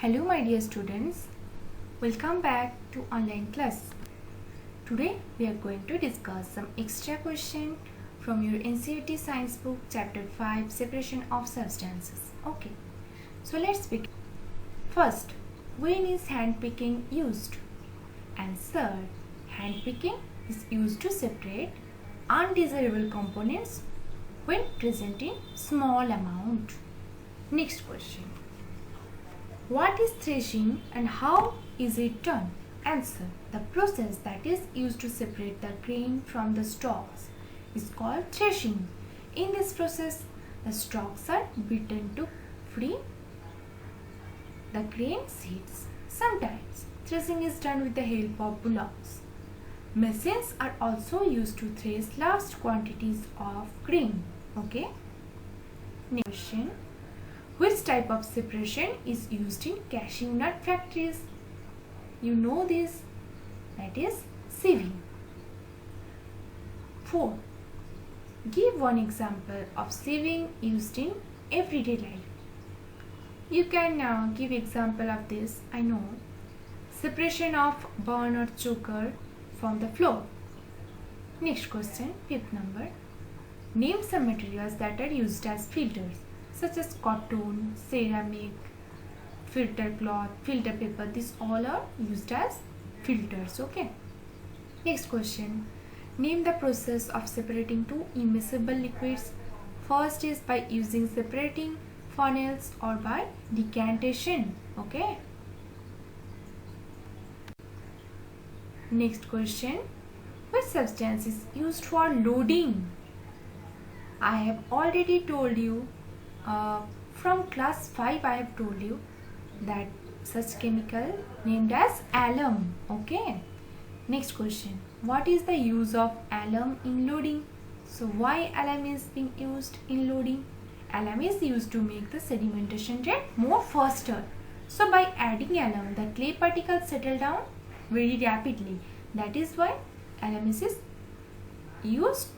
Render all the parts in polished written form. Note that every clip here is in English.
Hello my dear students, welcome back to online class. Today we are going to discuss some extra question from your NCERT Science book chapter 5 separation of substances. Okay, so let's begin. First, when is hand picking used? Answer, hand picking is used to separate undesirable components when present in small amount. Next question. What is threshing and how is it done? Answer. The process that is used to separate the grain from the stalks is called threshing. In this process, the stalks are beaten to free the grain seeds. Sometimes threshing is done with the help of bullocks. Machines are also used to thresh large quantities of grain. Okay. Next question. Which type of separation is used in cashew nut factories? You know this, that is sieving. 4. Give one example of sieving used in everyday life. You can give example of this. I know. Separation of burn or choker from the flour. Next question, 5th number. Name some materials that are used as filters, such as cotton, ceramic, filter cloth, filter paper. These all are used as filters. Okay. Next question. Name the process of separating two immiscible liquids. First is by using separating funnels or by decantation. Okay. Next question. Which substance is used for loading? I have already told you from class 5 I have told you that such chemical named as alum. Okay. Next question. What is the use of alum in loading? So why alum is being used in loading? Alum is used to make the sedimentation rate more faster. So by adding alum, the clay particles settle down very rapidly. That is why alum is used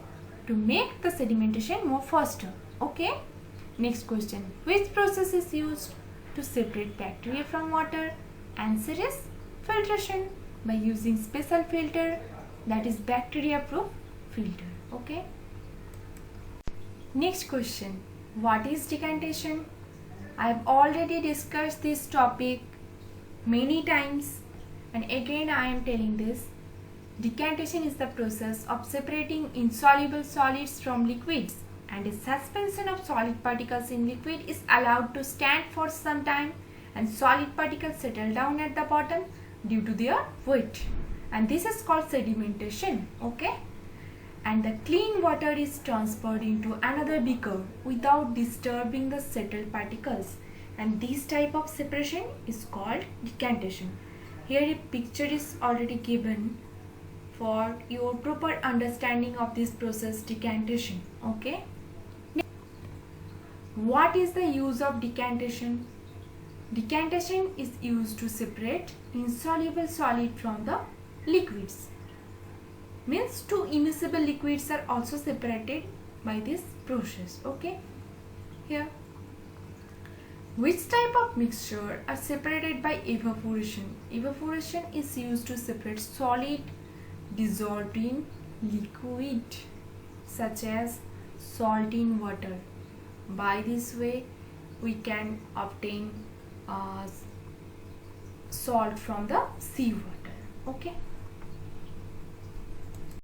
to make the sedimentation more faster. Okay. Next question. Which process is used to separate bacteria from water? Answer is filtration by using special filter, that is bacteria proof filter. Okay. Next question. What is decantation? I have already discussed this topic many times and again I am telling this. Decantation is the process of separating insoluble solids from liquids, and a suspension of solid particles in liquid is allowed to stand for some time and solid particles settle down at the bottom due to their weight, and this is called sedimentation. Okay. And the clean water is transferred into another beaker without disturbing the settled particles, and this type of separation is called decantation. Here a picture is already given for your proper understanding of this process, decantation. Okay. What is the use of decantation? Decantation is used to separate insoluble solid from the liquids. Means two immiscible liquids are also separated by this process. Okay. Here. Which type of mixture are separated by evaporation? Evaporation is used to separate solid dissolved in liquid, such as salt in water. By this way we can obtain salt from the seawater. Okay.